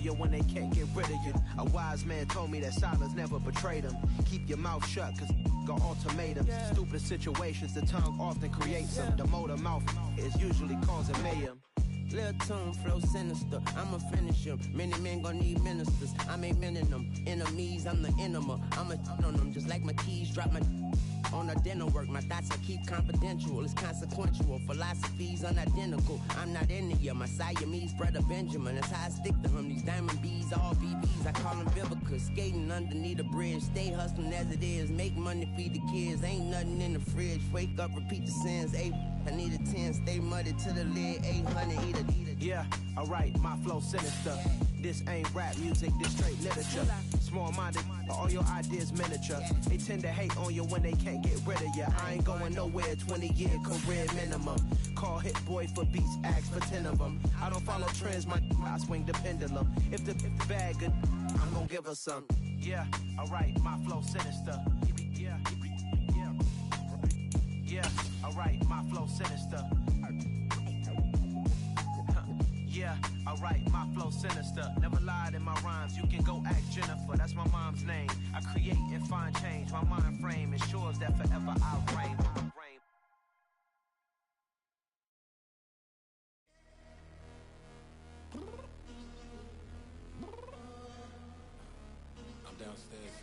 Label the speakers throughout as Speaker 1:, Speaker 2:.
Speaker 1: you when they can't get rid of you. A wise man told me that silence never betrayed him. Keep your mouth shut, cause got ultimatums. Stupid situations, the tongue often creates them. The motor mouth is usually causing mayhem.
Speaker 2: Lil' tune, flow sinister, I'ma finish him. Many men gon' need ministers, I make men in them. Enemies, I'm the enema, I'ma on them. Just like my keys, drop my on a dinner work. My thoughts I keep confidential, it's consequential. Philosophies unidentical, I'm not into you. My Siamese brother Benjamin, that's how I stick to him. These diamond bees, all BBs, I call them Vivica. Skating underneath a bridge, stay hustling as it is. Make money, feed the kids, ain't nothing in the fridge. Wake up, repeat the sins, I need a 10, stay muddy to the lid, 800, eat a.
Speaker 1: Yeah, alright, my flow sinister. This ain't rap music, this straight literature. Small-minded, all your ideas miniature. They tend to hate on you when they can't get rid of you. I ain't going nowhere, 20-year career minimum. Call Hit Boy for beats, ask for 10 of them. I don't follow trends, I swing the pendulum. If the bag good, I'm gonna give her some. Yeah, alright, my flow sinister. Yeah, alright, my flow sinister. Yeah, alright, my flow sinister. Never lied in my rhymes, you can go ask Jennifer. That's my mom's name. I create and find change. My mind frame ensures that forever I'll reign.
Speaker 3: I'm downstairs.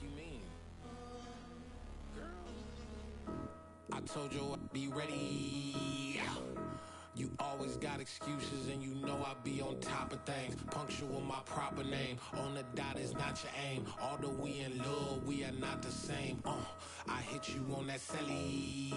Speaker 3: You mean? Girl, I told you I'd be ready. You always got excuses and you know I be on top of things. Punctual my proper name. On the dot is not your aim. Although we in love, we are not the same. I hit you on that celly.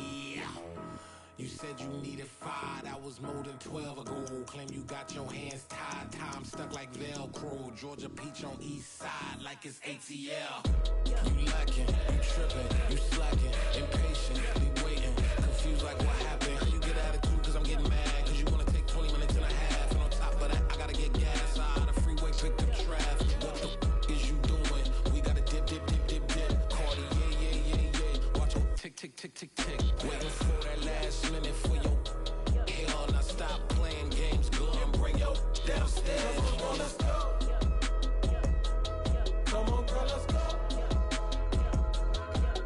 Speaker 3: You said you needed 5, that was more than 12 ago. Claim you got your hands tied, time stuck like Velcro. Georgia Peach on east side like it's ATL. You lacking, you tripping, you slacking, impatient, be waiting, confused like what happened. How you get attitude cause I'm getting mad, cause you wanna take 20 minutes and a half. And on top of that, I gotta get gas out of the freeway, picked up traffic. What the is you doing? We gotta dip, Cardi, yeah. Watch your tick, tick, tick, tick, tick. Waiting for that last minute for your hell. Now stop playing games, go and bring your downstairs. Come on, let's go. Come on, girl, let's go.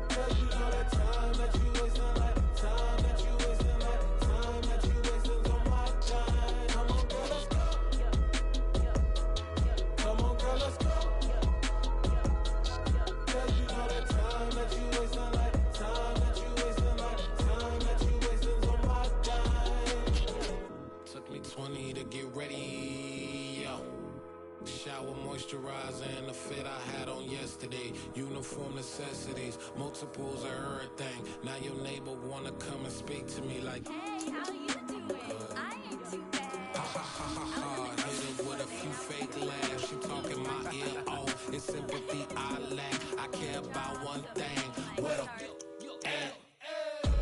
Speaker 3: Cause you know that time that you wasting, like time that you wasting, like time that you wasting on my time. Come on, girl, let's go. Come on, girl, let's go. Cause you know that time that you wasting, like time that you wasting, like time that you wasting on my time. Took me 20 to get ready, yo. Shower moisturizer and the fit I had on yesterday. Uniform necessities, multiples of everything. Now your neighbor wanna come and speak to me like,
Speaker 4: hey, how you doing? I ain't too bad.
Speaker 3: ha ha ha ha ha. Hit it with a few fake laughs. She talking my ear off. It's sympathy I lack. I care about one thing. Well,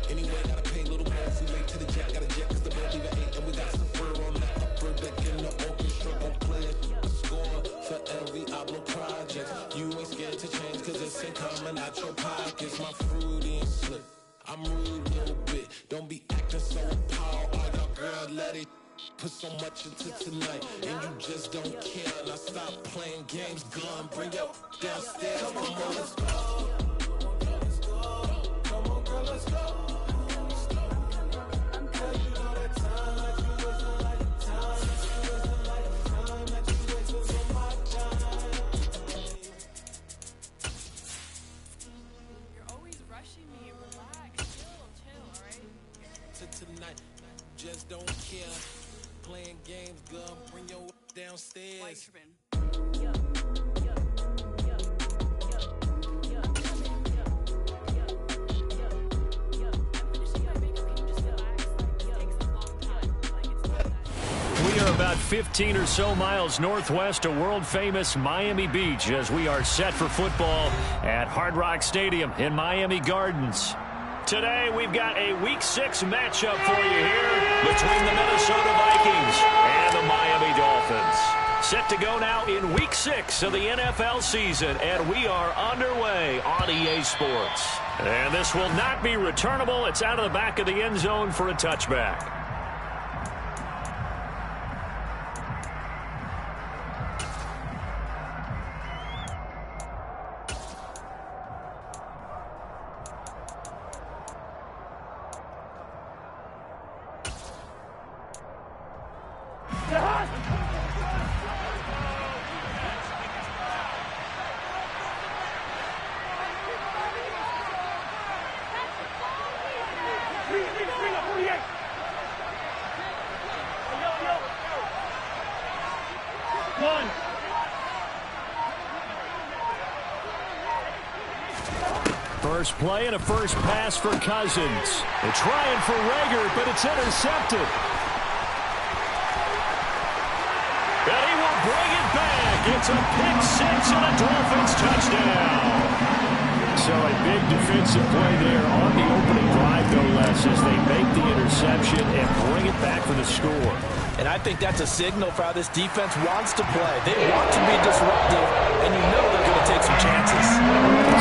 Speaker 3: anyway, gotta pay a little more if we late to the jet. Gotta jet cause the boat even 8 and we got some fur on that upper deck in the orchestra. Gon' play it. Score for every Ablo project. You ain't scared to change cause it's ain't coming out your pockets. My fruity and slip, I'm rude a little bit. Don't be acting so appalled. All y'all girl, let it put so much into tonight and you just don't care. Now stop playing games, gun, bring your downstairs. Come on, girl, let's go. Come on, girl, let's go. Tonight, just don't care. Playing games, girl, bring your downstairs.
Speaker 5: We are about 15 or so miles northwest of world-famous Miami Beach as we are set for football at Hard Rock Stadium in Miami Gardens. Today, we've got a Week 6 matchup for you here between the Minnesota Vikings and the Miami Dolphins. Set to go now in Week 6 of the NFL season, and we are underway on EA Sports. And this will not be returnable. It's out of the back of the end zone for a touchback. First play and a first pass for Cousins. They're trying for Rager, but it's intercepted. And he will bring it back. It's a pick six and a Dolphins touchdown. So a big defensive play there on the opening drive, no less, as they make the interception and bring it back for the score.
Speaker 6: And I think that's a signal for how this defense wants to play. They want to be disruptive, and you know they're going to take some chances.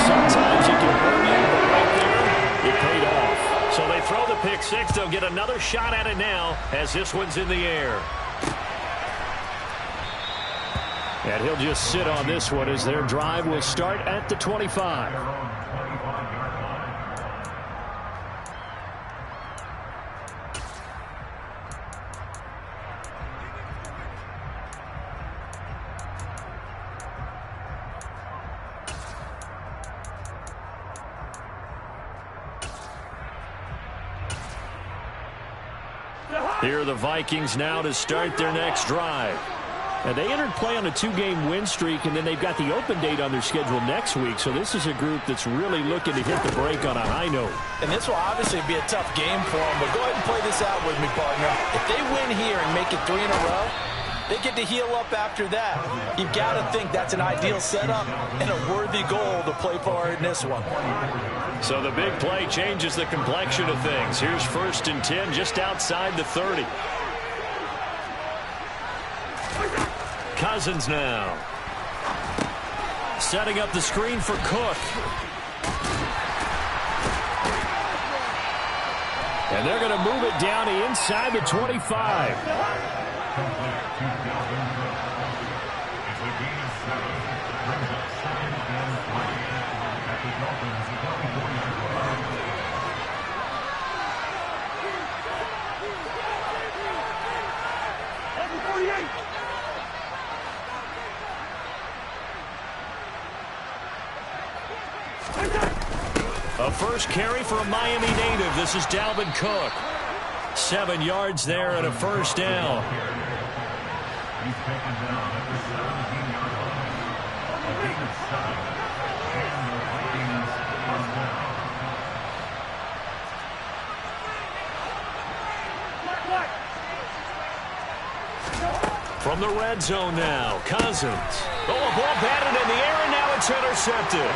Speaker 5: Sometimes it can hurt you, but right there, it paid off. So they throw the pick six. They'll get another shot at it now as this one's in the air. And he'll just sit on this one as their drive will start at the 25. Here are the Vikings now to start their next drive. And they entered play on a 2-game win streak, and then they've got the open date on their schedule next week. So this is a group that's really looking to hit the break on a high note.
Speaker 6: And this will obviously be a tough game for them, but go ahead and play this out with me, partner. If they win here and make it 3 in a row, they get to heal up after that. You've got to think that's an ideal setup and a worthy goal to play for in this one.
Speaker 5: So the big play changes the complexion of things. Here's 1st and 10 just outside the 30. Cousins now. Setting up the screen for Cook. And they're going to move it down to inside the 25. A first carry for a Miami native. This is Dalvin Cook. 7 yards there and a first down. From the red zone now, Cousins. Oh, a ball batted in the air, and now it's intercepted.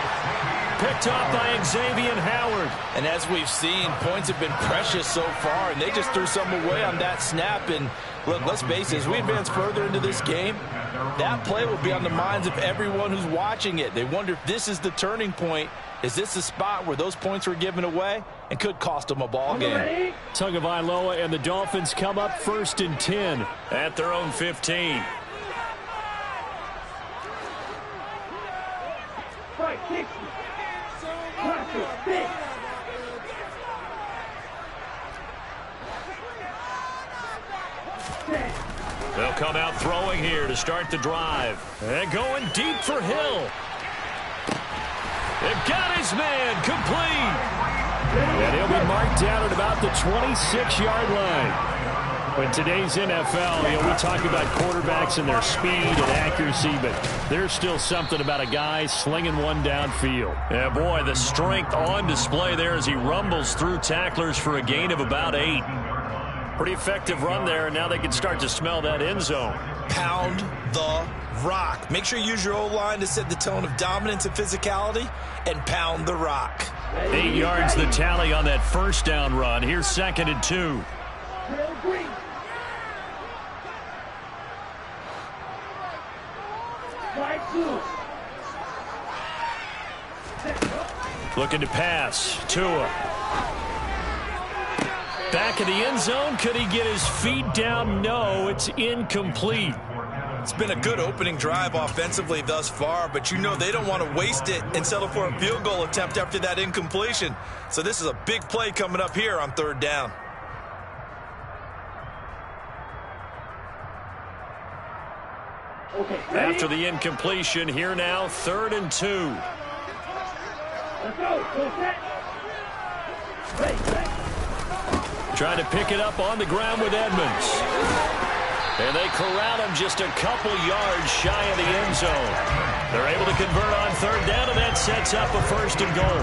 Speaker 5: Picked off by Xavier Howard.
Speaker 6: And as we've seen, points have been precious so far, and they just threw some away on that snap. And look, let's face it, as we advance further into this game, that play will be on the minds of everyone who's watching it. They wonder if this is the turning point. Is this the spot where those points were given away and could cost them a ball game?
Speaker 5: Tagovailoa and the Dolphins come up 1st and 10 at their own 15. They'll come out throwing here to start the drive. And going deep for Hill. They've got his man complete. And he'll be marked down at about the 26-yard line. In today's NFL, we talk about quarterbacks and their speed and accuracy, but there's still something about a guy slinging one downfield. Yeah, boy, the strength on display there as he rumbles through tacklers for a gain of about 8. Pretty effective run there, and now they can start to smell that end zone.
Speaker 6: Pound the rock. Make sure you use your O-line to set the tone of dominance and physicality, and pound the rock.
Speaker 5: 8 yards the tally on that first down run. Here's 2nd and 2. Looking to pass. Tua. Back in the end zone. Could he get his feet down? No, it's incomplete.
Speaker 6: It's been a good opening drive offensively thus far, but you know they don't want to waste it and settle for a field goal attempt after that incompletion. So this is a big play coming up here on 3rd down.
Speaker 5: After the incompletion, here now, 3rd and 2. Trying to pick it up on the ground with Edmonds. And they corral him just a couple yards shy of the end zone. They're able to convert on third down, and that sets up a first and goal.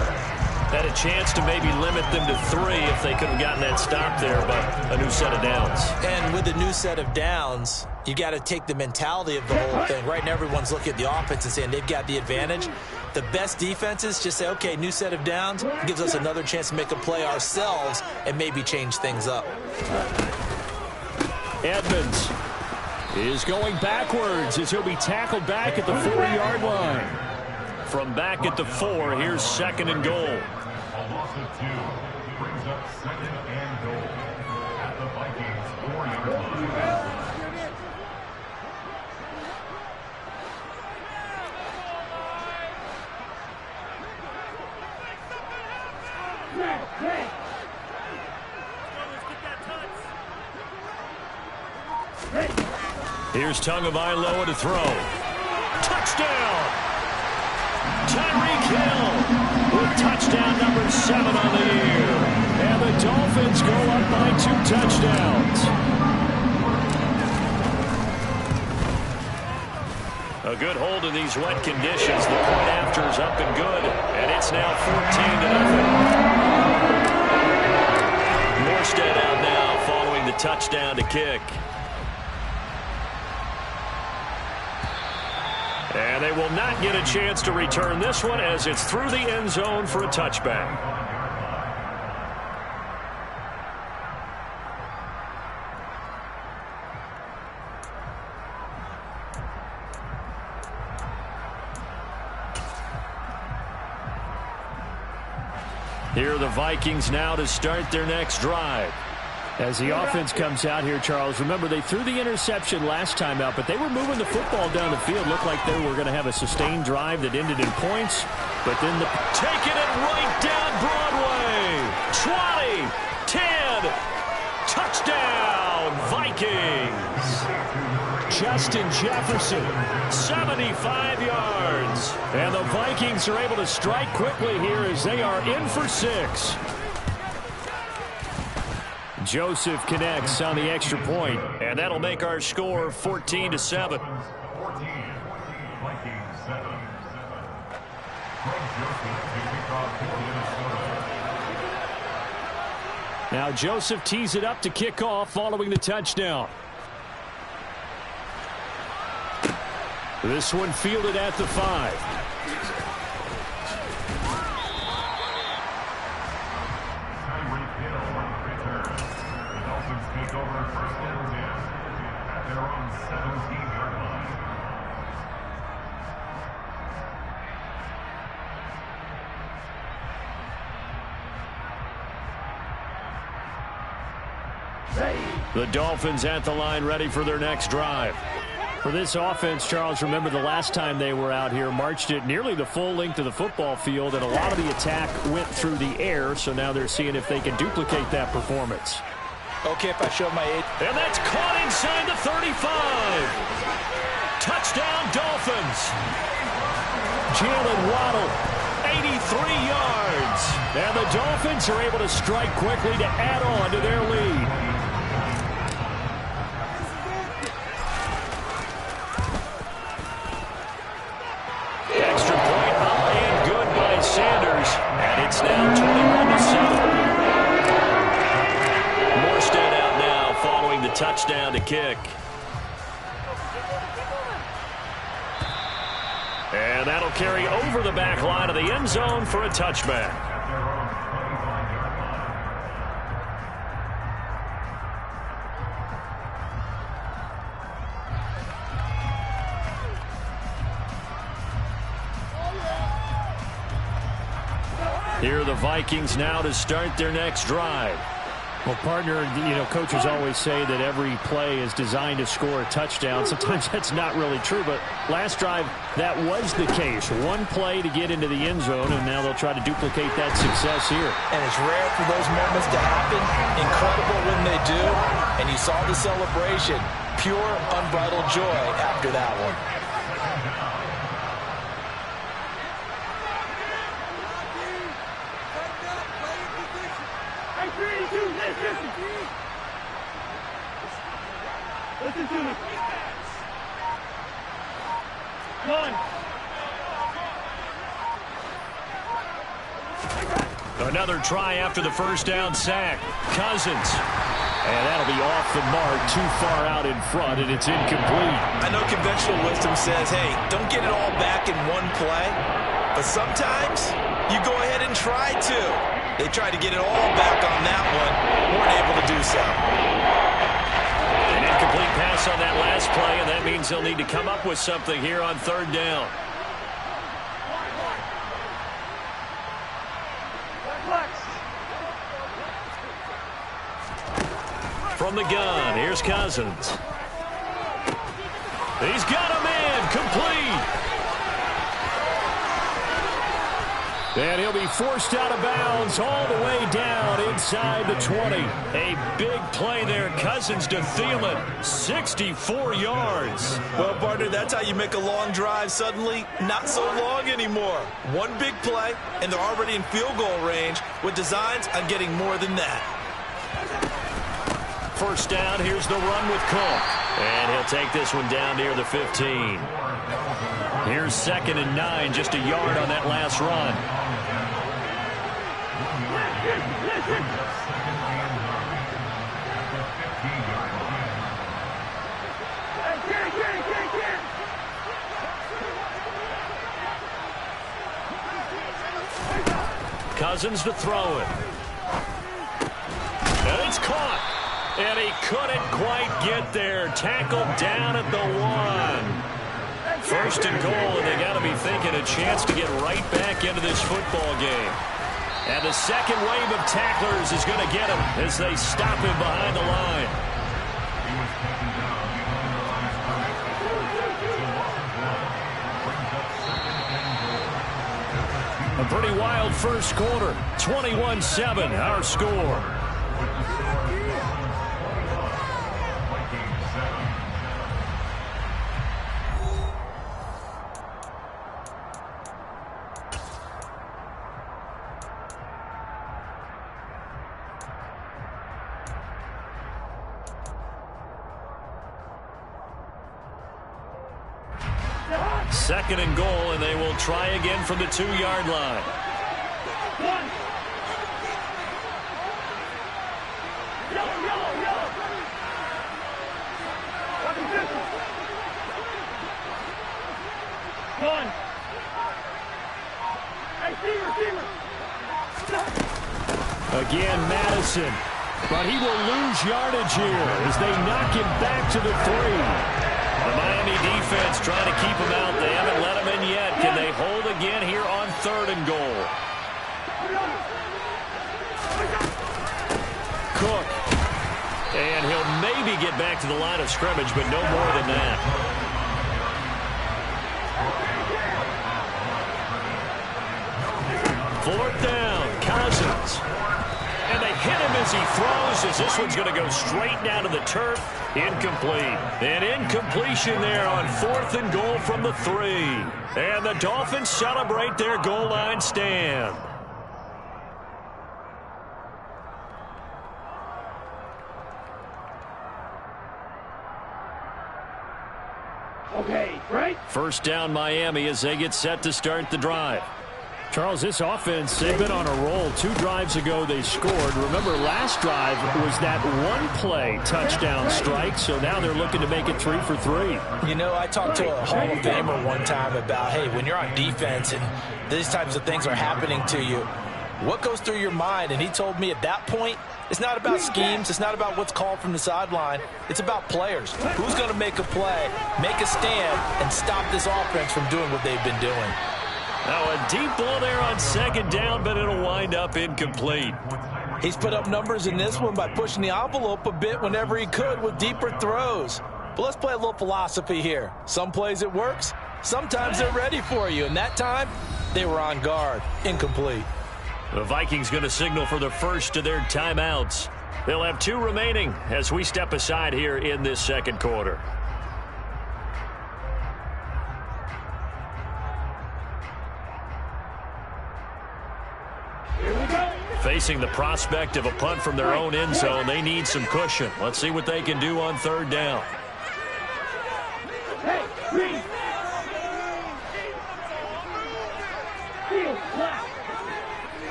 Speaker 5: Had a chance to maybe limit them to 3 if they could have gotten that stop there, but a new set of downs.
Speaker 6: And with a new set of downs, you got to take the mentality of the whole thing. Right now, everyone's looking at the offense and saying they've got the advantage. The best defenses just say, okay, new set of downs gives us another chance to make a play ourselves and maybe change things up.
Speaker 5: Edmonds is going backwards as he'll be tackled back at the 4-yard line. From back at the 4, here's second and goal.
Speaker 7: A loss of 2 brings up second and goal at the Vikings 4-yard line.
Speaker 5: Here's Tagovailoa to throw. Touchdown! Tyreek Hill with touchdown number 7 on the year. And the Dolphins go up by 2 touchdowns. A good hold in these wet conditions. The point after is up and good. And it's now 14-0. Morstead out now following the touchdown to kick. And they will not get a chance to return this one as it's through the end zone for a touchback. Here are the Vikings now to start their next drive. As the offense comes out here, Charles, remember they threw the interception last time out, but they were moving the football down the field. Looked like they were going to have a sustained drive that ended in points, but then taking it right down Broadway. 20, 10, touchdown, Vikings. Justin Jefferson, 75 yards. And the Vikings are able to strike quickly here as they are in for 6. Joseph connects on the extra point, and that'll make our score 14-7.
Speaker 7: 14, Vikings 7.
Speaker 5: Now Joseph tees it up to kick off following the touchdown. This one fielded at the 5. The Dolphins at the line ready for their next drive. For this offense, Charles, remember the last time they were out here, marched it nearly the full length of the football field, and a lot of the attack went through the air, so now they're seeing if they can duplicate that performance.
Speaker 6: Okay, if I show my age.
Speaker 5: And that's caught inside the 35. Touchdown, Dolphins. Jalen Waddle, 83 yards. And the Dolphins are able to strike quickly to add on to their lead. Extra point up and good by Sanders. And it's now 21-7. Morstead out now following the touchdown to kick. And that'll carry over the back line of the end zone for a touchback. Here are the Vikings now to start their next drive. Well, partner, coaches always say that every play is designed to score a touchdown. Sometimes that's not really true, but last drive, that was the case. One play to get into the end zone, and now they'll try to duplicate that success here.
Speaker 6: And it's rare for those moments to happen. Incredible when they do. And you saw the celebration. Pure, unbridled joy after that one.
Speaker 8: Listen to me. One.
Speaker 5: Another try after the first down sack. Cousins. And that'll be off the mark, too far out in front, and it's incomplete.
Speaker 6: I know conventional wisdom says, hey, don't get it all back in one play. But sometimes you go ahead and try to. They tried to get it all back on that one. Weren't able to do so.
Speaker 5: An incomplete pass on that last play, and that means they'll need to come up with something here on third down. From the gun, here's Cousins. He's got a man, complete. And he'll be forced out of bounds all the way down inside the 20. A big play there, Cousins to Thielen, 64 yards.
Speaker 6: Well, partner, that's how you make a long drive suddenly not so long anymore. One big play, and they're already in field goal range with designs on getting more than that.
Speaker 5: First down, here's the run with Cook. And he'll take this one down near the 15. Here's 2nd and 9, just a yard on that last run. Cousins to throw it. And it's caught. And he couldn't quite get there. Tackled down at the 1. First and goal, and they got to be thinking a chance to get right back into this football game. And the second wave of tacklers is going to get him as they stop him behind the line. A pretty wild first quarter. 21-7, our score. Second and goal, and they will try again from the 2-yard line.
Speaker 8: One. Yellow. One. Hey, receiver.
Speaker 5: Again, Madison. But he will lose yardage here as they knock him back to the 3. The Miami defense trying to keep him out. They haven't let him in yet. Can they hold again here on 3rd and goal? Cook. And he'll maybe get back to the line of scrimmage, but no more than that. Fourth down, Cousins. And they hit him as he throws, as this one's going to go straight down to the turf. Incomplete. An incompletion there on 4th and goal from the 3. And the Dolphins celebrate their goal line stand.
Speaker 8: Okay, right?
Speaker 5: First down, Miami, as they get set to start the drive.
Speaker 9: Charles, this offense, they've been on a roll. 2 drives ago, they scored. Remember, last drive was that one-play touchdown strike, so now they're looking to make it 3 for 3.
Speaker 6: You know, I talked to a Hall of Famer one time about, hey, when you're on defense and these types of things are happening to you, what goes through your mind? And he told me at that point, it's not about schemes. It's not about what's called from the sideline. It's about players. Who's going to make a play, make a stand, and stop this offense from doing what they've been doing?
Speaker 5: Now a deep ball there on 2nd down, but it'll wind up incomplete.
Speaker 6: He's put up numbers in this one by pushing the envelope a bit whenever he could with deeper throws. But let's play a little philosophy here. Some plays it works. Sometimes they're ready for you. And that time, they were on guard. Incomplete.
Speaker 5: The Vikings going to signal for the first of their timeouts. They'll have 2 remaining as we step aside here in this second quarter. Facing the prospect of a punt from their own end zone, they need some cushion. Let's see what they can do on 3rd down.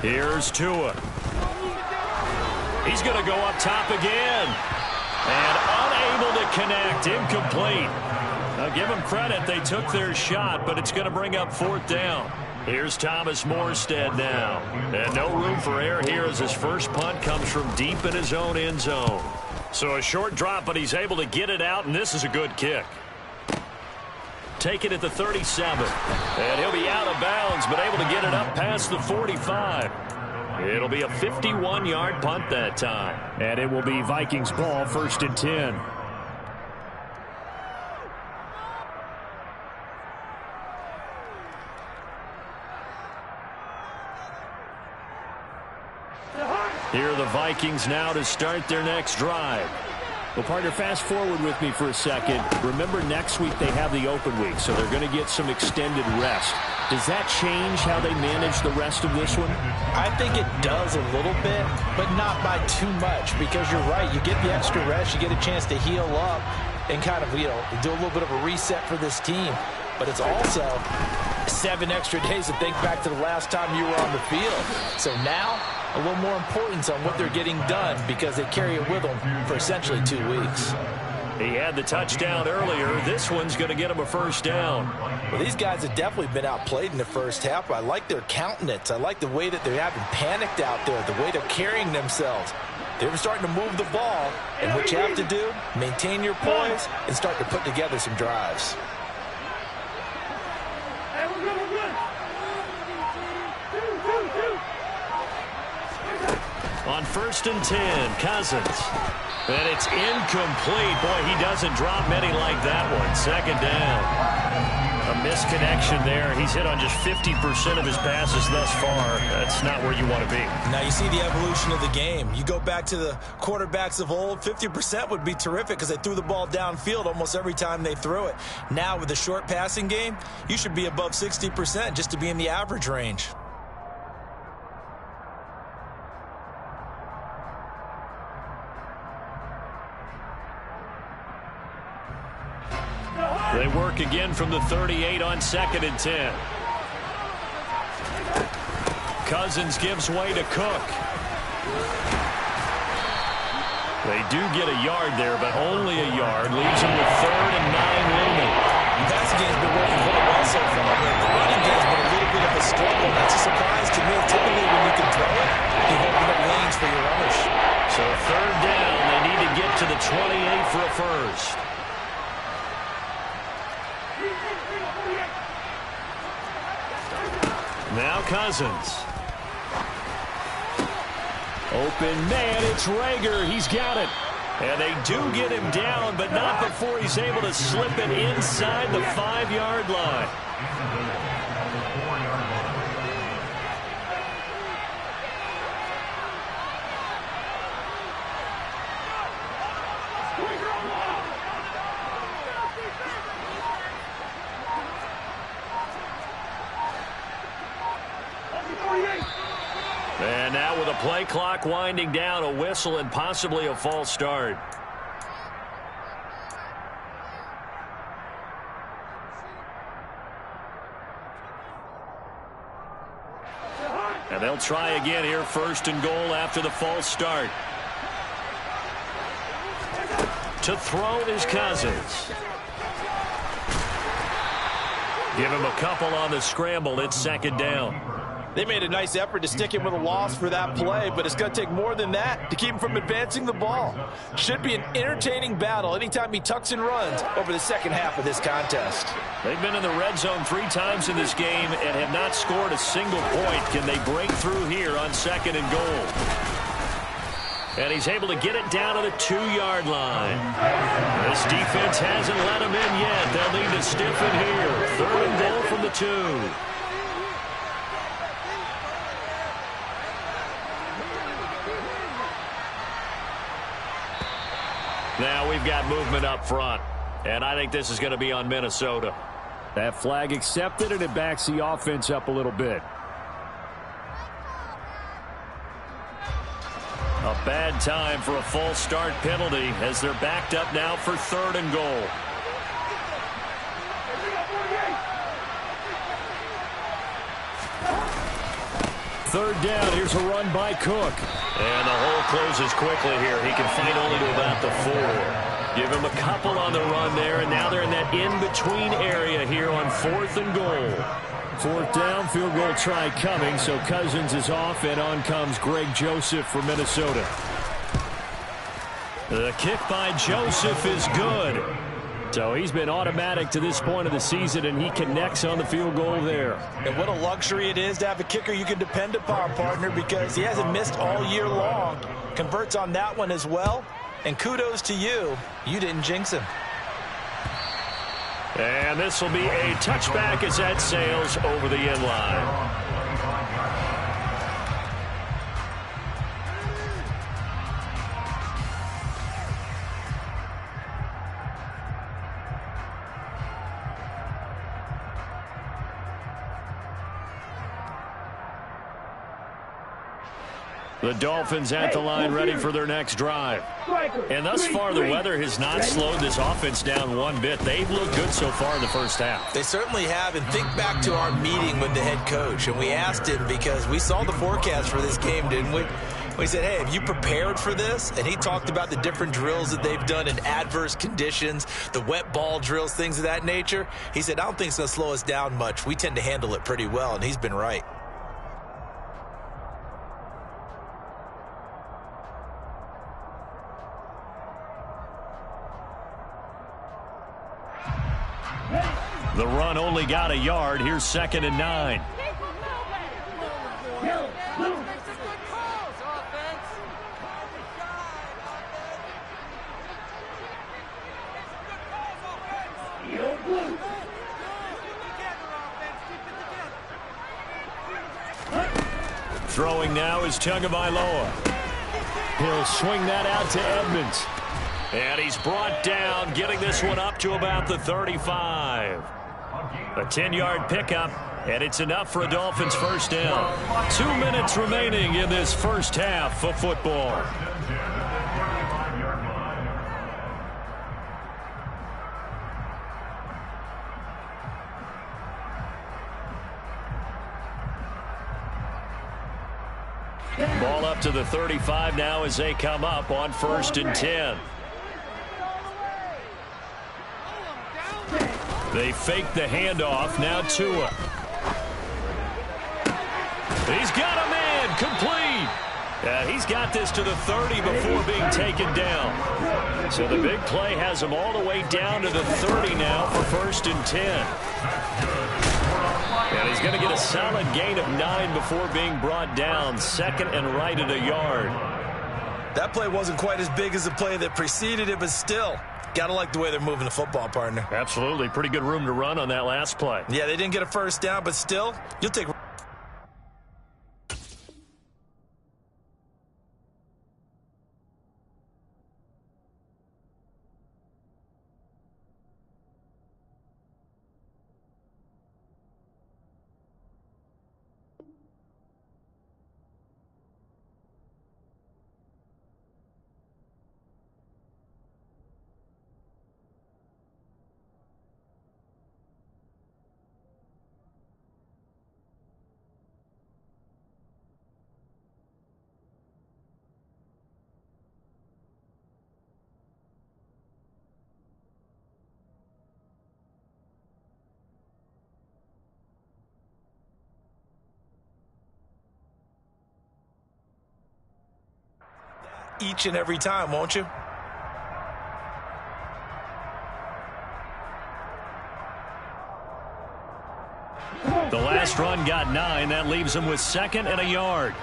Speaker 5: Here's Tua. He's going to go up top again. And unable to connect. Incomplete. Now give them credit. They took their shot, but it's going to bring up 4th down. Here's Thomas Morstead now. And no room for error here as his first punt comes from deep in his own end zone. So a short drop, but he's able to get it out, and this is a good kick. Take it at the 37. And he'll be out of bounds, but able to get it up past the 45. It'll be a 51-yard punt that time.
Speaker 9: And it will be Vikings ball, 1st and 10.
Speaker 5: Here are the Vikings now to start their next drive.
Speaker 9: Well, partner, fast forward with me for a second. Remember, next week they have the open week, so they're going to get some extended rest. Does that change how they manage the rest of this one?
Speaker 6: I think it does a little bit, but not by too much, because you're right. You get the extra rest, you get a chance to heal up and kind of, do a little bit of a reset for this team. But it's also 7 extra days to think back to the last time you were on the field. So now, a little more importance on what they're getting done because they carry it with them for essentially 2 weeks.
Speaker 5: He had the touchdown earlier. This one's going to get him a 1st down.
Speaker 6: Well, these guys have definitely been outplayed in the first half. I like their countenance. I like the way that they haven't panicked out there, the way they're carrying themselves. They're starting to move the ball, and what you have to do, maintain your poise and start to put together some drives.
Speaker 5: On 1st and 10, Cousins. And it's incomplete. Boy, he doesn't drop many like that one. 2nd down. A misconnection there. He's hit on just 50% of his passes thus far. That's not where you want to be.
Speaker 6: Now you see the evolution of the game. You go back to the quarterbacks of old, 50% would be terrific because they threw the ball downfield almost every time they threw it. Now with the short passing game, you should be above 60% just to be in the average range.
Speaker 5: They work again from the 38 on 2nd and 10. Cousins gives way to Cook. They do get a yard there, but only a yard. Leaves them with 3rd and 9 looming.
Speaker 6: The passing game's been working very well so far. The running game's been a little bit of a struggle. That's a surprise to me. Typically, when you can throw it, you open up lanes for your runners.
Speaker 5: So 3rd down. They need to get to the 28 for a 1st. Now Cousins. Open man, it's Rager. He's got it. And they do get him down, but not before he's able to slip it inside the 5-yard line. And now with a play clock winding down, a whistle and possibly a false start. And they'll try again here, 1st and goal after the false start. To throw is Cousins. Give him a couple on the scramble. It's 2nd down.
Speaker 6: They made a nice effort to stick him with a loss for that play, but it's going to take more than that to keep him from advancing the ball. Should be an entertaining battle anytime he tucks and runs over the second half of this contest.
Speaker 5: They've been in the red zone 3 times in this game and have not scored a single point. Can they break through here on 2nd and goal? And he's able to get it down to the 2-yard line. This defense hasn't let him in yet. They'll need to stiffen here. 3rd and goal from the 2. Now we've got movement up front, and I think this is going to be on Minnesota.
Speaker 9: That flag accepted, and it backs the offense up a little bit.
Speaker 5: A bad time for a false start penalty as they're backed up now for 3rd and goal.
Speaker 9: third down. Here's a run by Cook.
Speaker 5: And the hole closes quickly here. He can fight only to about the 4. Give him a couple on the run there, and now they're in that in-between area here on 4th and goal.
Speaker 9: 4th down, field goal try coming, so Cousins is off, and on comes Greg Joseph for Minnesota. The kick by Joseph is good. So he's been automatic to this point of the season, and he connects on the field goal there.
Speaker 6: And what a luxury it is to have a kicker you can depend upon, partner, because he hasn't missed all year long. Converts on that one as well. And kudos to you. You didn't jinx him.
Speaker 5: And this will be a touchback as that sails over the end line. The Dolphins at the line ready for their next drive. And thus far, the weather has not slowed this offense down one bit. They've looked good so far in the first half.
Speaker 6: They certainly have. And think back to our meeting with the head coach. And we asked him, because we saw the forecast for this game, didn't we? We said, hey, have you prepared for this? And he talked about the different drills that they've done in adverse conditions, the wet ball drills, things of that nature. He said, I don't think it's going to slow us down much. We tend to handle it pretty well. And he's been right.
Speaker 5: The run only got a yard. Here's 2nd and 9. Throwing now is Tagovailoa.
Speaker 9: He'll swing that out to Edmonds.
Speaker 5: And he's brought down, getting this one up to about the 35. A 10-yard pickup, and it's enough for a Dolphins first down. 2 minutes remaining in this first half of football. Ball up to the 35 now as they come up on 1st and 10. They fake the handoff. Now Tua. He's got a man. Complete. He's got this to the 30 before being taken down. So the big play has him all the way down to the 30 now for 1st and 10. And he's going to get a solid gain of 9 before being brought down. 2nd and right at a yard.
Speaker 6: That play wasn't quite as big as the play that preceded it, but still. Gotta like the way they're moving the football, partner.
Speaker 5: Absolutely. Pretty good room to run on that last play.
Speaker 6: Yeah, they didn't get a first down, but still, you'll take... each and every time, won't you?
Speaker 5: The last run got 9. That leaves him with 2nd and a yard.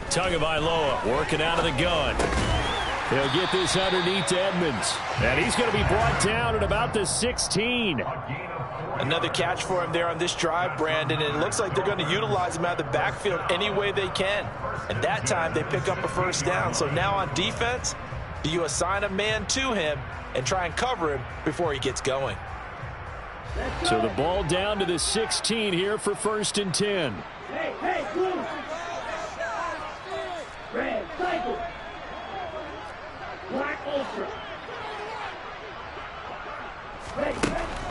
Speaker 5: Tagovailoa working out of the gun.
Speaker 9: He'll get this underneath to Edmonds.
Speaker 5: And he's going to be brought down at about the 16.
Speaker 6: Another catch for him there on this drive, Brandon, and it looks like they're going to utilize him out of the backfield any way they can. And that time they pick up a first down. So now on defense, do you assign a man to him and try and cover him before he gets going?
Speaker 9: So the ball down to the 16 here for 1st and 10.
Speaker 8: Hey, blue. Red, cycle. Black, ultra.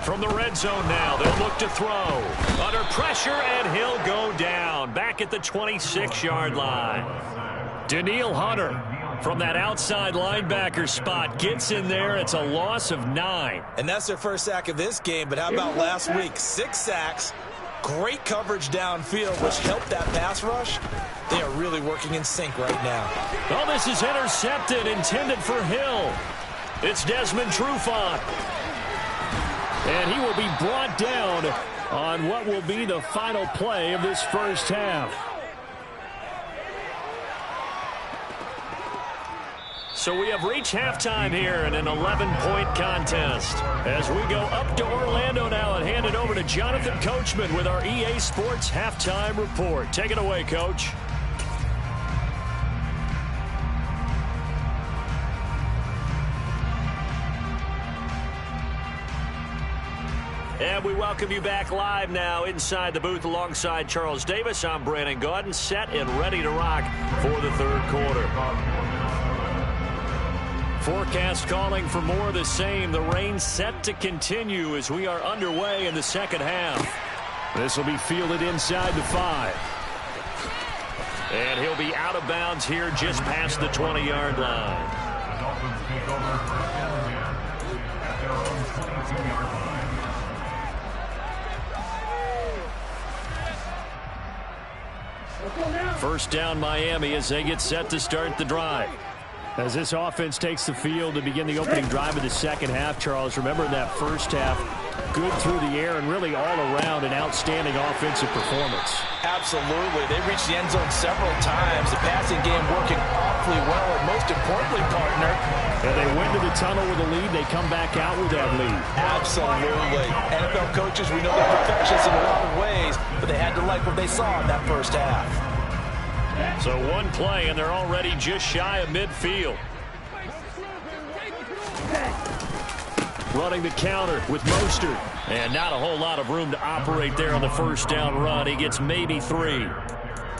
Speaker 5: From the red zone now, they'll look to throw. Under pressure, and he'll go down. Back at the 26-yard line. Daniil Hunter from that outside linebacker spot gets in there. It's a loss of 9.
Speaker 6: And that's their first sack of this game, but how about last week? 6 sacks, great coverage downfield, which helped that pass rush. They are really working in sync right now.
Speaker 5: Oh, this is intercepted, intended for Hill. It's Desmond Trufant. And he will be brought down on what will be the final play of this first half. So we have reached halftime here in an 11-point contest. As we go up to Orlando now and hand it over to Jonathan Coachman with our EA Sports Halftime Report. Take it away, Coach. And we welcome you back live now inside the booth alongside Charles Davis. I'm Brandon Gaudin, set and ready to rock for the third quarter. Forecast calling for more of the same. The rain set to continue as we are underway in the second half. This will be fielded inside the 5. And he'll be out of bounds here just past the 20-yard line.
Speaker 7: The Dolphins take over first down again at their own 22-yard line.
Speaker 5: First down Miami as they get set to start the drive. As this offense takes the field to begin the opening drive of the second half, Charles, remember that first half, good through the air and really all around an outstanding offensive performance.
Speaker 6: Absolutely. They reached the end zone several times. The passing game working awfully well, and most importantly, partner.
Speaker 5: And they went to the tunnel with a lead. They come back out with that lead.
Speaker 6: Absolutely. NFL coaches, we know they're perfectionists in a lot of ways, but they had to like what they saw in that first half.
Speaker 5: So one play, and they're already just shy of midfield. Running the counter with Mostert. And not a whole lot of room to operate there on the first down run. He gets maybe 3.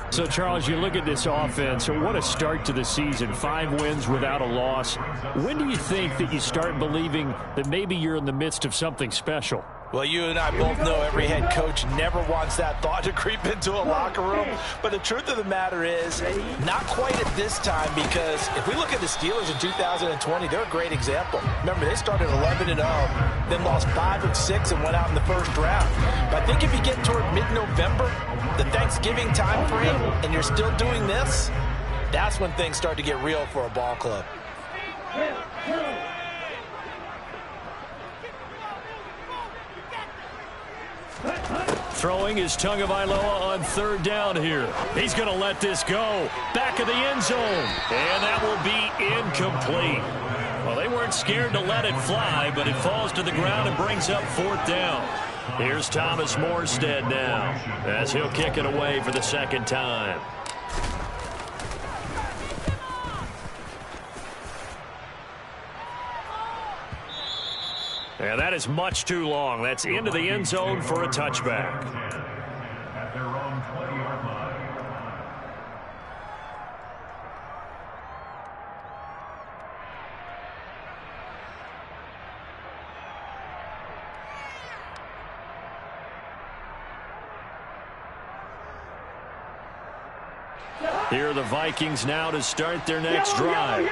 Speaker 5: So, Charles, you look at this offense, what a start to the season. 5 wins without a loss. When do you think that you start believing that maybe you're in the midst of something special?
Speaker 6: Well, you and I both know every head coach never wants that thought to creep into a locker room. But the truth of the matter is, not quite at this time, because if we look at the Steelers in 2020, they're a great example. Remember, they started 11-0, then lost 5 of 6 and went out in the first round. But I think if you get toward mid-November, the Thanksgiving time frame, and you're still doing this, that's when things start to get real for a ball club.
Speaker 5: Throwing is Tagovailoa on third down here. He's going to let this go. Back of the end zone. And that will be incomplete. Well, they weren't scared to let it fly, but it falls to the ground and brings up fourth down. Here's Thomas Morstead now as he'll kick it away for the second time. And that is much too long. That's into the end zone for a touchback.
Speaker 7: At their own 20-yard line.
Speaker 5: Here are the Vikings now to start their next drive.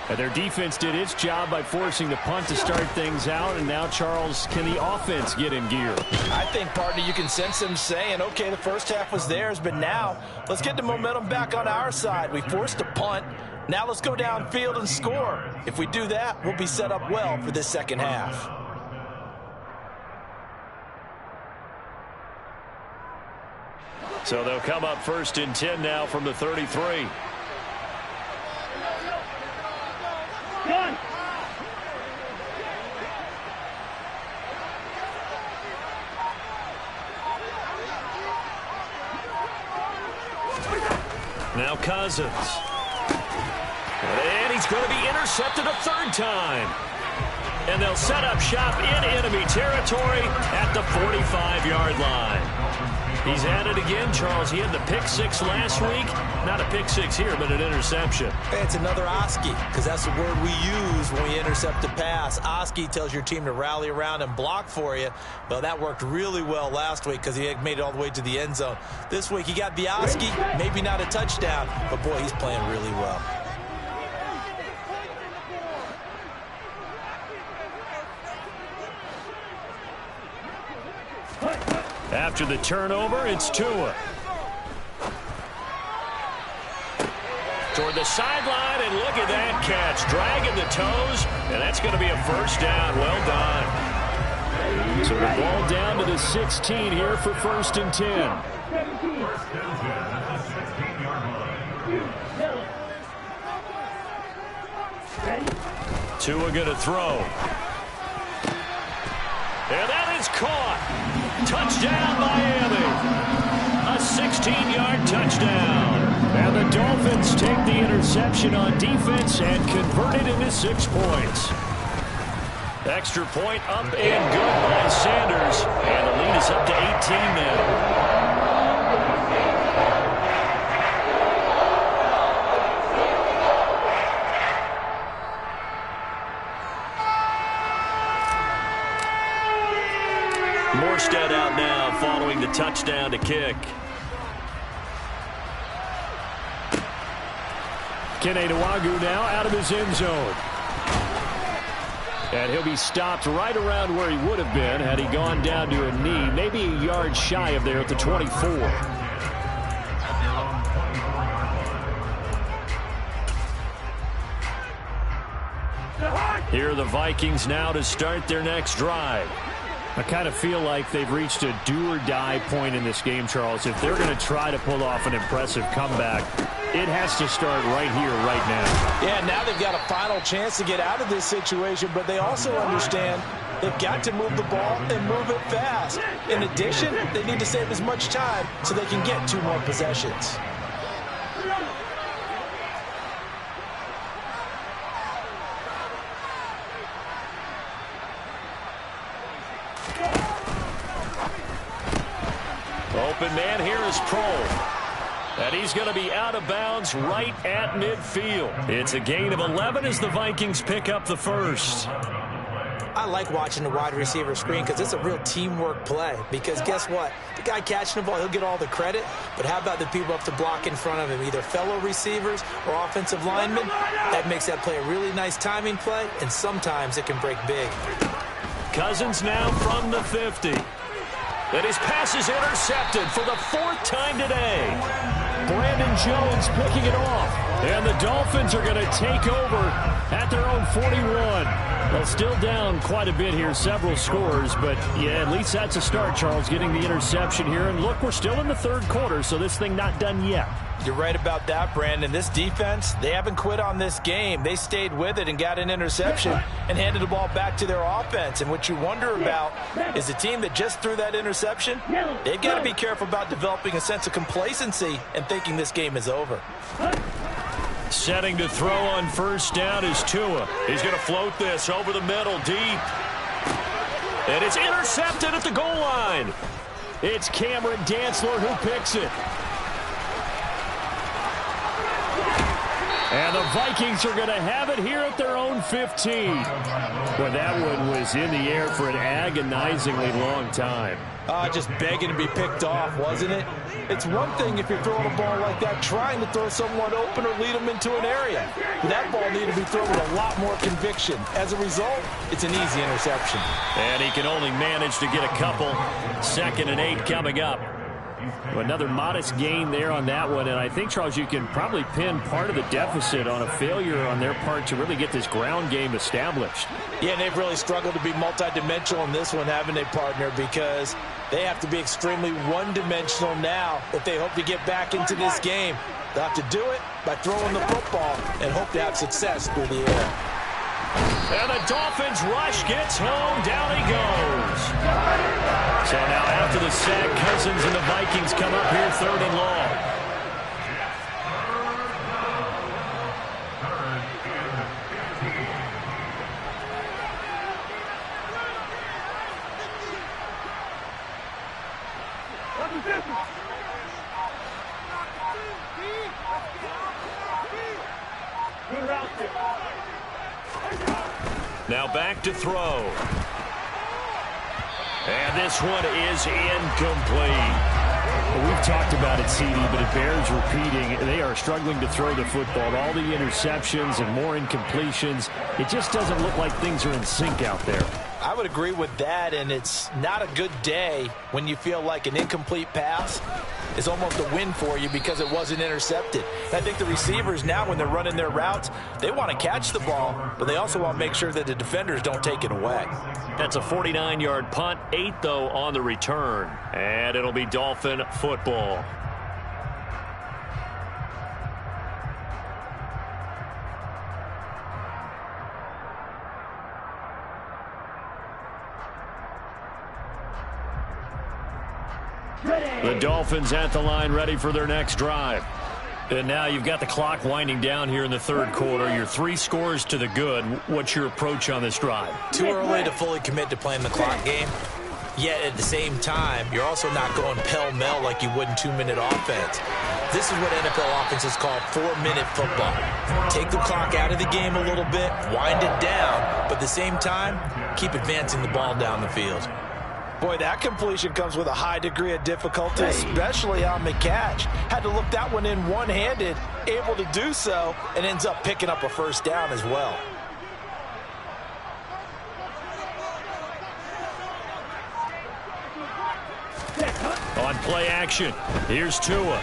Speaker 5: And their defense did its job by forcing the punt to start things out. And now, Charles, can the offense get in gear?
Speaker 6: I think, partner, you can sense them saying, okay, the first half was theirs, but now let's get the momentum back on our side. We forced a punt. Now let's go downfield and score. If we do that, we'll be set up well for this second half.
Speaker 5: So they'll come up first and 10 now from the 33.
Speaker 8: Gun.
Speaker 5: Now Cousins. And he's going to be intercepted a third time. And they'll set up shop in enemy territory at the 45-yard line. He's at it again, Charles. He had the pick six last week. Not a pick six here, but an interception.
Speaker 6: It's another Oski, because that's the word we use when we intercept a pass. Oski tells your team to rally around and block for you. Well, that worked really well last week because he had made it all the way to the end zone. This week he got the Oski, maybe not a touchdown, but boy, he's playing really well.
Speaker 5: After the turnover, it's Tua. Toward the sideline, and look at that catch. Dragging the toes, and that's going to be a first down. Well done. So the ball down to the 16 here for 1st and 10. Tua going to throw. And that is caught. Touchdown, Miami. A 16-yard touchdown. And the Dolphins take the interception on defense and convert it into 6 points. Extra point up and good by Sanders. And the lead is up to 18 now. Morstead out now following the touchdown to kick. Kene Nwangwu now out of his end zone. And he'll be stopped right around where he would have been had he gone down to a knee, maybe a yard shy of there at the 24. Here are the Vikings now to start their next drive. I kind of feel like they've reached a do-or-die point in this game, Charles. If they're going to try to pull off an impressive comeback, it has to start right here, right now.
Speaker 6: Yeah, now they've got a final chance to get out of this situation, but they also understand they've got to move the ball and move it fast. In addition, they need to save as much time so they can get 2 more possessions.
Speaker 5: Open man here is Prohl. And he's going to be out of bounds right at midfield. It's a gain of 11 as the Vikings pick up the first.
Speaker 6: I like watching the wide receiver screen because it's a real teamwork play. Because guess what? The guy catching the ball, he'll get all the credit. But how about the people up to block in front of him, either fellow receivers or offensive linemen? That makes that play a really nice timing play, and sometimes it can break big.
Speaker 5: Cousins now from the 50. And his pass is intercepted for the 4th time today. Brandon Jones picking it off. And the Dolphins are going to take over at their own 41. Well, still down quite a bit here, several scores. But, yeah, at least that's a start, Charles, getting the interception here. And, look, we're still in the 3rd quarter, so this thing not done yet.
Speaker 6: You're right about that, Brandon. This defense, they haven't quit on this game. They stayed with it and got an interception and handed the ball back to their offense. And what you wonder about is the team that just threw that interception, they've got to be careful about developing a sense of complacency and thinking this game is over.
Speaker 5: Setting to throw on 1st down is Tua. He's going to float this over the middle, deep. And it's intercepted at the goal line. It's Cameron Dantzler who picks it. And the Vikings are going to have it here at their own 15. Well, that one was in the air for an agonizingly long time.
Speaker 6: Just begging to be picked off, wasn't it? It's one thing if you're throwing a ball like that, trying to throw someone open or lead them into an area. That ball needed to be thrown with a lot more conviction. As a result, it's an easy interception.
Speaker 5: And he can only manage to get a couple. 2nd and 8 coming up. Another modest gain there on that one, and I think, Charles, you can probably pin part of the deficit on a failure on their part to really get this ground game established.
Speaker 6: Yeah, and they've really struggled to be multidimensional in this one, haven't they, partner? Because they have to be extremely one-dimensional now if they hope to get back into this game. They'll have to do it by throwing the football and hope to have success through the air.
Speaker 5: And the Dolphins rush gets home. Down he goes. So now after the sack, Cousins and the Vikings come up here 3rd and long. Now back to throw. And this one is incomplete. Well, we've talked about it, CD, but it bears repeating. They are struggling to throw the football. All the interceptions and more incompletions. It just doesn't look like things are in sync out there.
Speaker 6: I would agree with that, and it's not a good day when you feel like an incomplete pass is almost a win for you because it wasn't intercepted. And I think the receivers now, when they're running their routes, they want to catch the ball, but they also want to make sure that the defenders don't take it away.
Speaker 5: That's a 49-yard punt, 8, though, on the return. And it'll be Dolphin football. The Dolphins at the line, ready for their next drive. And now you've got the clock winding down here in the third quarter. Your 3 scores to the good. What's your approach on this drive?
Speaker 6: Too early to fully commit to playing the clock game. Yet at the same time, you're also not going pell-mell like you would in 2-minute offense. This is what NFL offenses call 4-minute football. Take the clock out of the game a little bit, wind it down, but at the same time, keep advancing the ball down the field. Boy, that completion comes with a high degree of difficulty, especially on the catch. Had to look that one in one-handed, able to do so, and ends up picking up a first down as well.
Speaker 5: On play action, here's Tua.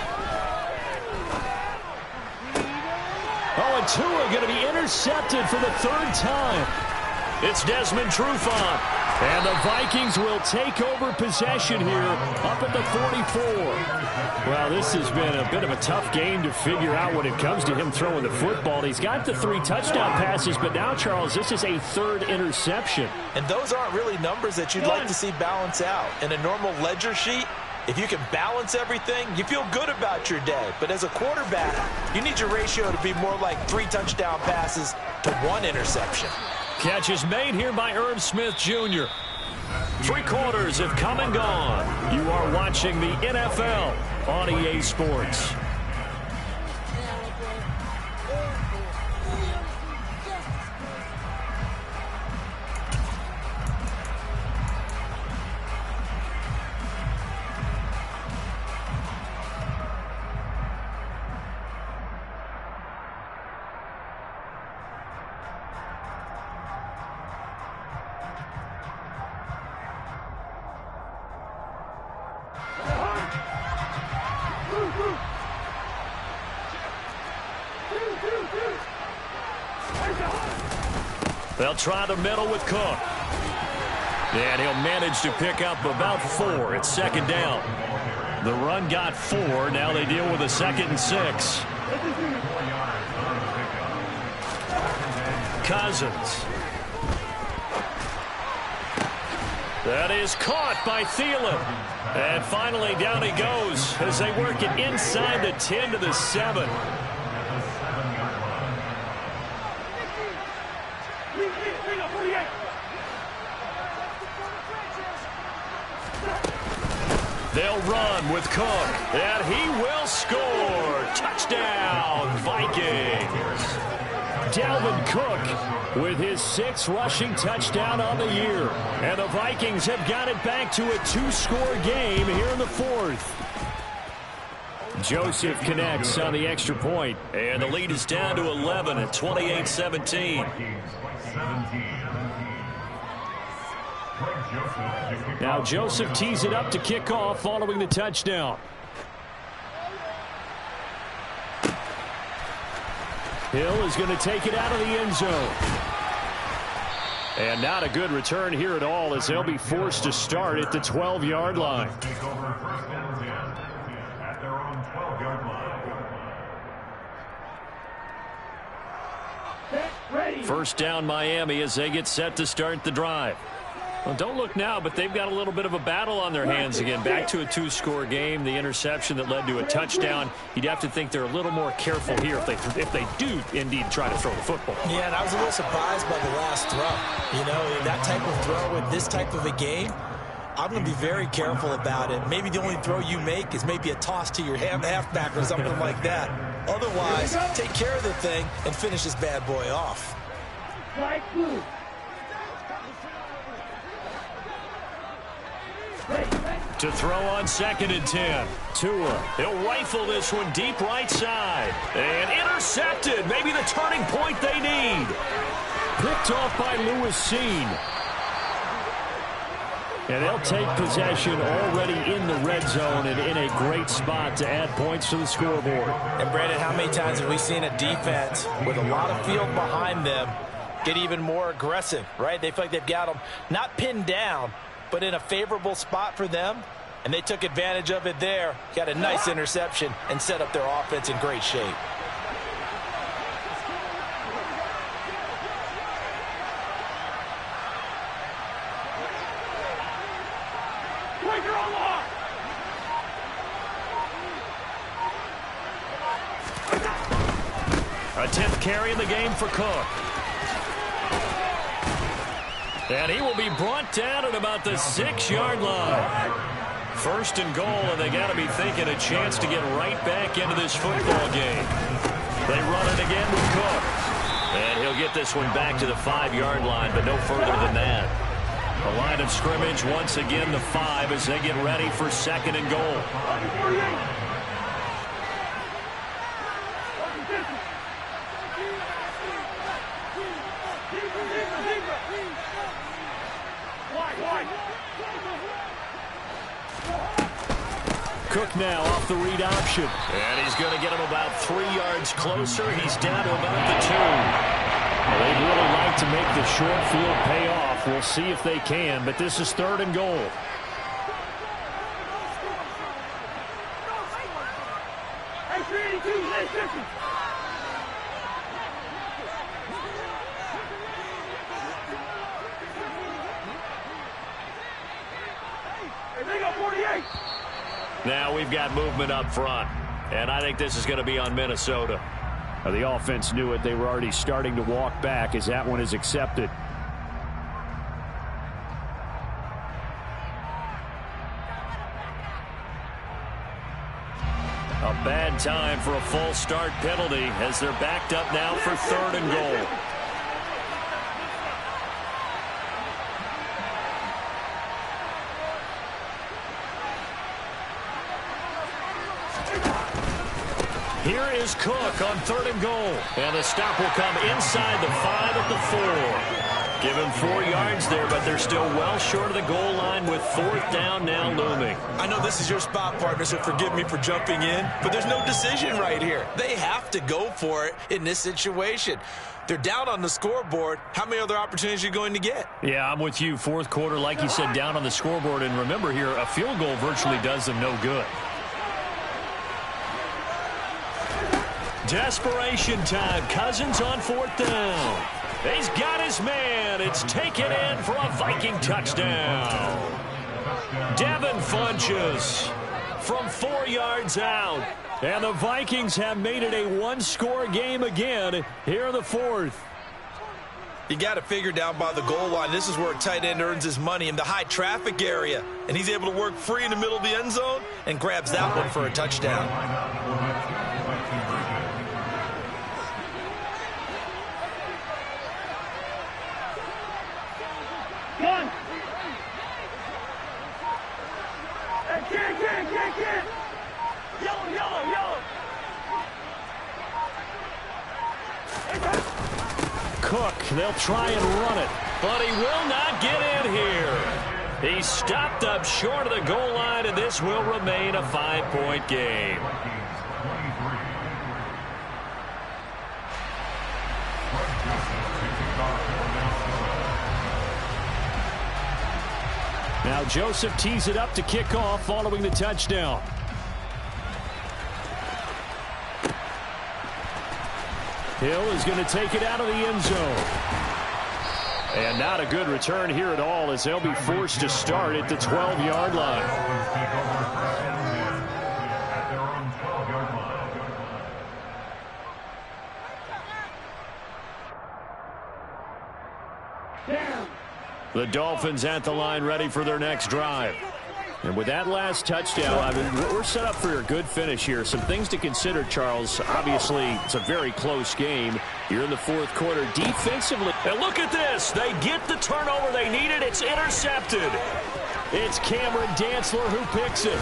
Speaker 5: Oh, and Tua going to be intercepted for the 3rd time. It's Desmond Trufant. And the Vikings will take over possession here up at the 44. Well, this has been a bit of a tough game to figure out when it comes to him throwing the football. He's got the 3 touchdown passes, but now, Charles, this is a 3rd interception.
Speaker 6: And those aren't really numbers that you'd like to see balance out. In a normal ledger sheet, if you can balance everything, you feel good about your day. But as a quarterback, you need your ratio to be more like 3 touchdown passes to 1 interception.
Speaker 5: Catch is made here by Irv Smith Jr. 3 quarters have come and gone. You are watching the NFL on EA Sports. They'll try the middle with Cook. And he'll manage to pick up about 4. It's 2nd down. The run got 4. Now they deal with a 2nd and 6. Cousins. That is caught by Thielen. And finally down he goes as they work it inside the 10 to the 7. They'll run with Cook, and he will score. Touchdown, Vikings. Dalvin Cook with his 6th rushing touchdown on the year. And the Vikings have got it back to a 2-score game here in the 4th. Joseph connects on the extra point, and the lead is down to 11 at 28-17. Now Joseph tees it up to kick off following the touchdown. Hill is going to take it out of the end zone. And not a good return here at all as they'll be forced to start at the 12-yard line. First down Miami as they get set to start the drive. Well, don't look now, but they've got a little bit of a battle on their hands again. Back to a 2-score game. The interception that led to a touchdown. You'd have to think they're a little more careful here if they do indeed try to throw the football.
Speaker 6: Yeah, and I was a little surprised by the last throw. You know, that type of throw in this type of a game, I'm going to be very careful about it. Maybe the only throw you make is maybe a toss to your halfback or something like that. Otherwise, take care of the thing and finish this bad boy off.
Speaker 5: To throw on 2nd and 10. Tua, he'll rifle this one deep right side. And intercepted. Maybe the turning point they need. Picked off by Lewis Seen. And they'll take possession already in the red zone and in a great spot to add points to the scoreboard.
Speaker 6: And, Brandon, how many times have we seen a defense with a lot of field behind them get even more aggressive, right? They feel like they've got them not pinned down, but in a favorable spot for them, and they took advantage of it there. Got a nice interception and set up their offense in great shape.
Speaker 5: A 10th carry in the game for Cook. And he will be brought down at about the 6-yard line. 1st and goal, and they got to be thinking a chance to get right back into this football game. They run it again with Cook. And he'll get this one back to the 5-yard line, but no further than that. The line of scrimmage once again the 5 as they get ready for 2nd and goal. Cook now off the read option. And he's going to get him about 3 yards closer. He's down to about the 2. Well, they'd really like to make the short field pay off. We'll see if they can, but this is 3rd and goal. Now we've got movement up front, and I think this is going to be on Minnesota. The offense knew it. They were already starting to walk back as that one is accepted. A bad time for a false start penalty as they're backed up now for 3rd and goal. Here is Cook on 3rd and goal. And the stop will come inside the 5 at the 4. Give him 4 yards there, but they're still well short of the goal line with 4th down now looming.
Speaker 6: I know this is your spot, partner, so forgive me for jumping in, but there's no decision right here. They have to go for it in this situation. They're down on the scoreboard. How many other opportunities are you going to get?
Speaker 5: Yeah, I'm with you. 4th quarter, like you said, down on the scoreboard. And remember here, a field goal virtually does them no good. Desperation time. Cousins on 4th down. He's got his man. It's taken in for a Viking touchdown. Devin Funches from 4 yards out. And the Vikings have made it a one-score game again here in the 4th.
Speaker 6: You got to figure down by the goal line. This is where a tight end earns his money in the high traffic area. And he's able to work free in the middle of the end zone and grabs that one for a touchdown.
Speaker 5: Cook, they'll try and run it, but he will not get in here. He stopped up short of the goal line, and this will remain a 5-point game. Now Joseph tees it up to kick off following the touchdown. Hill is going to take it out of the end zone. And not a good return here at all as they'll be forced to start at the 12-yard line. The Dolphins at the line ready for their next drive. And with that last touchdown, I mean, we're set up for a good finish here. Some things to consider, Charles. Obviously, it's a very close game. You're in the 4th quarter defensively. And look at this. They get the turnover they needed. It's intercepted. It's Cameron Dantzler who picks it.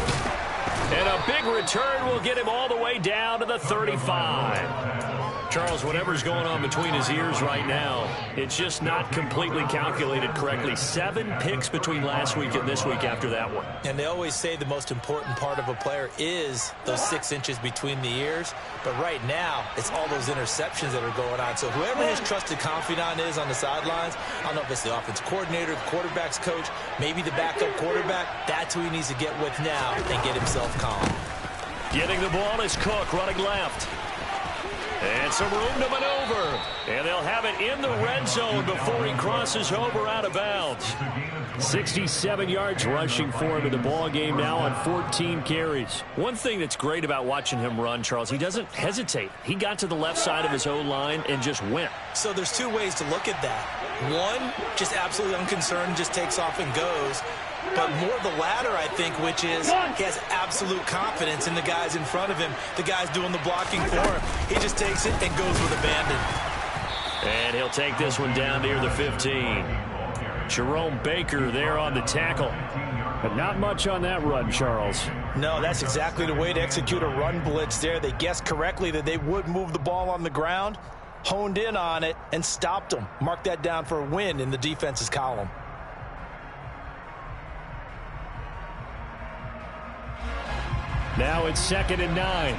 Speaker 5: And a big return will get him all the way down to the 35. Charles, whatever's going on between his ears right now, it's just not completely calculated correctly. 7 picks between last week and this week after that one.
Speaker 6: And they always say the most important part of a player is those 6 inches between the ears. But right now, it's all those interceptions that are going on. So whoever his trusted confidant is on the sidelines, I don't know if it's the offensive coordinator, the quarterback's coach, maybe the backup quarterback, that's who he needs to get with now and get himself calm.
Speaker 5: Getting the ball is Cook running left. And some room to maneuver. And they'll have it in the red zone before he crosses over out of bounds. 67 yards rushing for him in the ball game now on 14 carries. One thing that's great about watching him run, Charles, he doesn't hesitate. He got to the left side of his O-line and just went.
Speaker 6: So there's 2 ways to look at that. One, just absolutely unconcerned, just takes off and goes. But more the latter, I think, which is he has absolute confidence in the guys in front of him, the guys doing the blocking for him. He just takes it and goes with abandon.
Speaker 5: And he'll take this one down near the 15. Jerome Baker there on the tackle. But not much on that run, Charles.
Speaker 6: No, that's exactly the way to execute a run blitz there. They guessed correctly that they would move the ball on the ground, honed in on it, and stopped them. Mark that down for a win in the defense's column.
Speaker 5: Now it's 2nd and 9.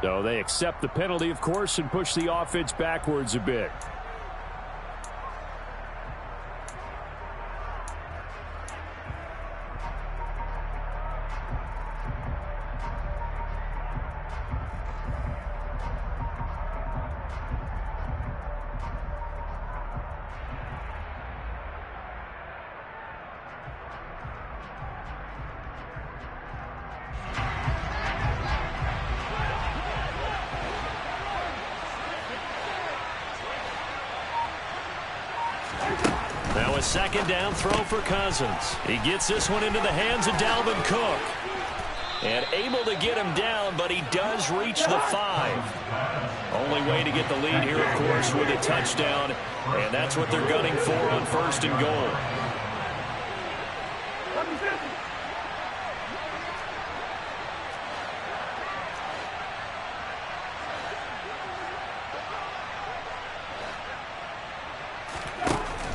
Speaker 5: So they accept the penalty, of course, and push the offense backwards a bit. Now a 2nd down throw for Cousins. He gets this one into the hands of Dalvin Cook. And able to get him down, but he does reach the 5. Only way to get the lead here, of course, with a touchdown. And that's what they're gunning for on 1st and goal.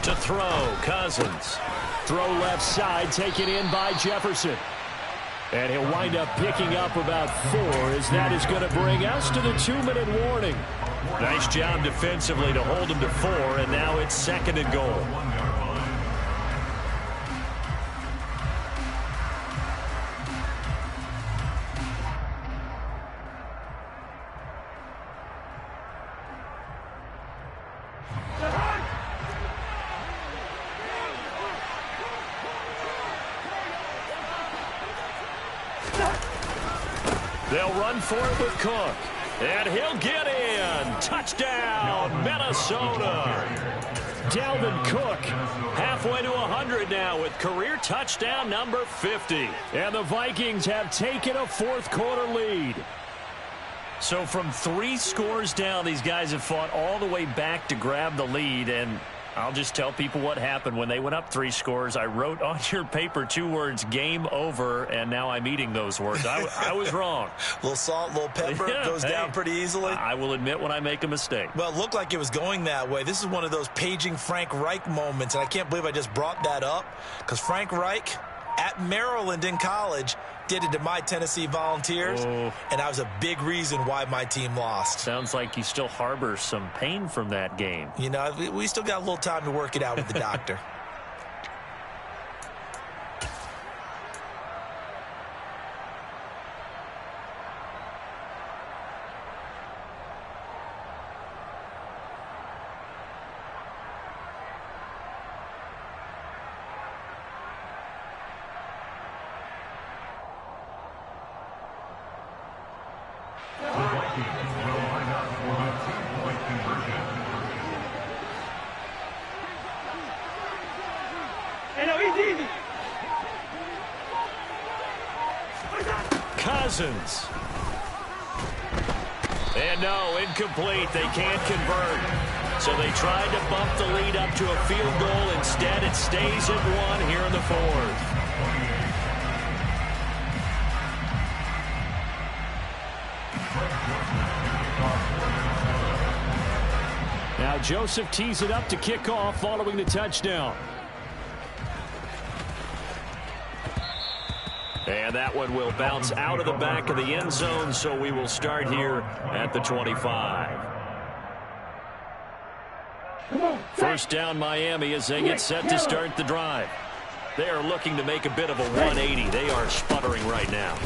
Speaker 5: To throw, Cousins. Throw left side, taken in by Jefferson. And he'll wind up picking up about 4, as that is going to bring us to the 2-minute warning. Nice job defensively to hold him to 4, and now it's 2nd and goal. They'll run for it with Cook. And he'll get in. Touchdown, Minnesota. Dalvin Cook halfway to 100 now with career touchdown number 50. And the Vikings have taken a 4th quarter lead. So from 3 scores down, these guys have fought all the way back to grab the lead. And I'll just tell people what happened when they went up 3 scores. I wrote on your paper 2 words, game over, and now I'm eating those words. I was wrong.
Speaker 6: A little salt, a little pepper, goes down pretty easily.
Speaker 5: I will admit when I make a mistake.
Speaker 6: Well, it looked like it was going that way. This is one of those paging Frank Reich moments, and I can't believe I just brought that up, because Frank Reich at Maryland in college did it to my Tennessee Volunteers, and that was a big reason why my team lost.
Speaker 5: Sounds like he still harbors some pain from that game.
Speaker 6: You know, we still got a little time to work it out with the doctor.
Speaker 5: Cousins. And no, incomplete. They can't convert. So they tried to bump the lead up to a field goal. Instead, it stays at 1 here in the fourth. Now Joseph tees it up to kick off following the touchdown. And that one will bounce out of the back of the end zone, so we will start here at the 25. First down Miami as they get set to start the drive. They are looking to make a bit of a 180. They are sputtering right now.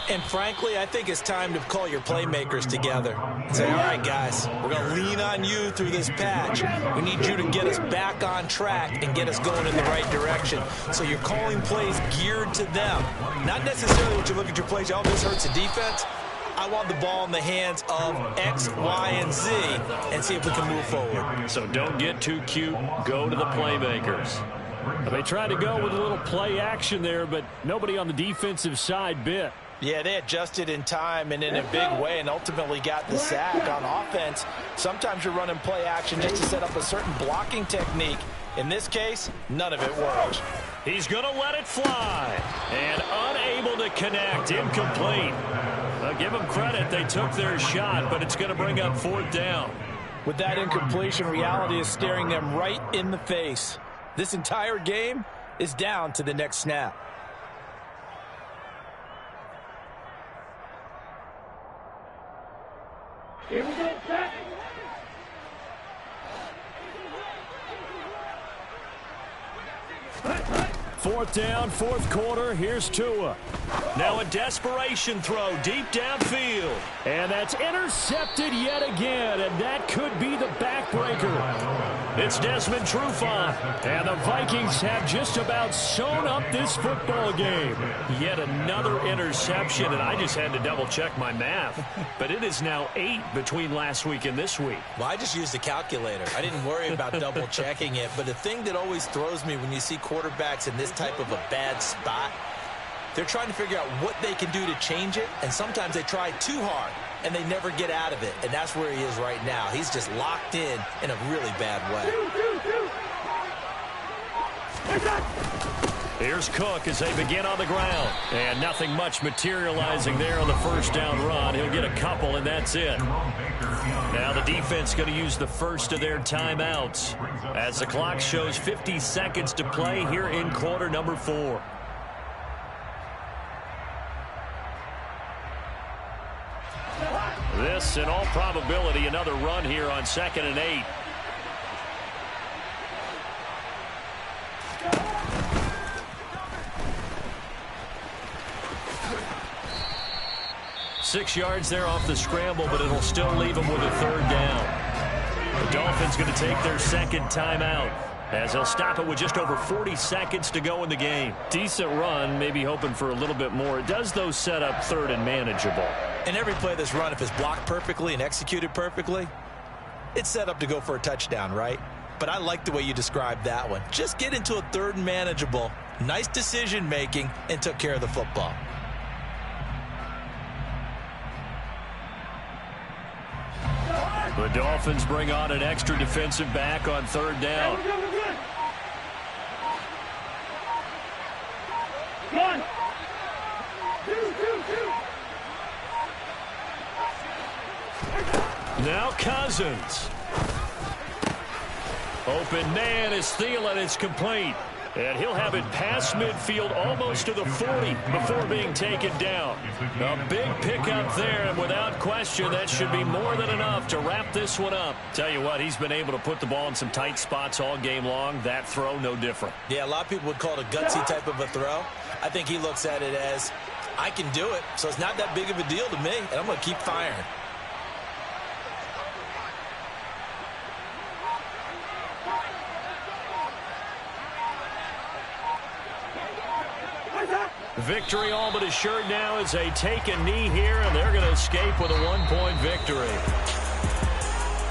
Speaker 6: And frankly, I think it's time to call your playmakers together and say, all right, guys, we're going to lean on you through this patch. We need you to get us back on track and get us going in the right direction. So you're calling plays geared to them. Not necessarily what you look at your plays, oh, this hurts the defense. I want the ball in the hands of X, Y, and Z and see if we can move forward.
Speaker 5: So don't get too cute. Go to the playmakers. They tried to go with a little play action there, but nobody on the defensive side bit.
Speaker 6: Yeah, they adjusted in time and in a big way and ultimately got the sack. On offense, sometimes you're running play action just to set up a certain blocking technique. In this case, none of it worked.
Speaker 5: He's going to let it fly. And unable to connect. Incomplete. Give them credit. They took their shot, but it's going to bring up 4th down.
Speaker 6: With that incompletion, reality is staring them right in the face. This entire game is down to the next snap.
Speaker 8: Here we go, set.
Speaker 5: Fourth down, fourth quarter. Here's Tua. Now a desperation throw deep downfield. And that's intercepted yet again. And that could be the backbreaker. It's Desmond Trufant. And the Vikings have just about sewn up this football game. Yet another interception. And I just had to double check my math. But it is now 8 between last week and this week.
Speaker 6: Well, I just used a calculator. I didn't worry about double checking it. But the thing that always throws me when you see quarterbacks in this type of a bad spot, they're trying to figure out what they can do to change it, and sometimes they try too hard, and they never get out of it, and that's where he is right now. He's just locked in a really bad way.
Speaker 5: Here's Cook as they begin on the ground, and nothing much materializing there on the first down run. He'll get a couple, and that's it. Now the defense going to use the first of their timeouts as the clock shows 50 seconds to play here in quarter number 4. This, in all probability, another run here on 2nd and 8. Six yards there off the scramble, but it'll still leave them with a 3rd down. The Dolphins going to take their second timeout as they'll stop it with just over 40 seconds to go in the game. Decent run, maybe hoping for a little bit more. It does, though, set up 3rd and manageable.
Speaker 6: And every play that's run, if it's blocked perfectly and executed perfectly, it's set up to go for a touchdown, right? But I like the way you described that one. Just get into a 3rd and manageable, nice decision-making, and took care of the football.
Speaker 5: The Dolphins bring on an extra defensive back on 3rd down.
Speaker 8: One.
Speaker 5: Now Cousins. Open man is Thielen. It's complete. And he'll have it past midfield almost to the 40 before being taken down. A big pickup there, and without question, that should be more than enough to wrap this one up. Tell you what, he's been able to put the ball in some tight spots all game long. That throw, no different.
Speaker 6: Yeah, a lot of people would call it a gutsy type of a throw. I think he looks at it as, I can do it, so it's not that big of a deal to me, and I'm going to keep firing.
Speaker 5: Victory all but assured now as they take a knee here, and they're going to escape with a 1-point victory.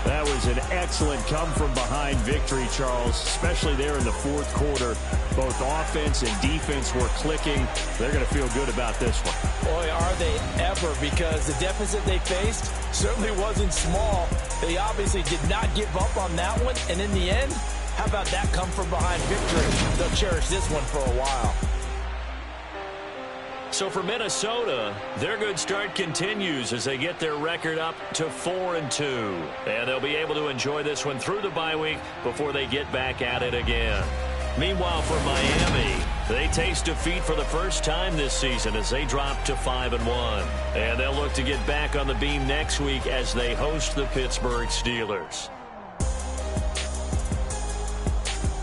Speaker 9: That was an excellent come-from-behind victory, Charles, especially there in the fourth quarter. Both offense and defense were clicking. They're going to feel good about this one.
Speaker 6: Boy, are they ever, because the deficit they faced certainly wasn't small. They obviously did not give up on that one, and in the end, how about that come-from-behind victory? They'll cherish this one for a while.
Speaker 5: So for Minnesota, their good start continues as they get their record up to 4-2. And they'll be able to enjoy this one through the bye week before they get back at it again. Meanwhile, for Miami, they taste defeat for the first time this season as they drop to 5-1. And they'll look to get back on the beam next week as they host the Pittsburgh Steelers.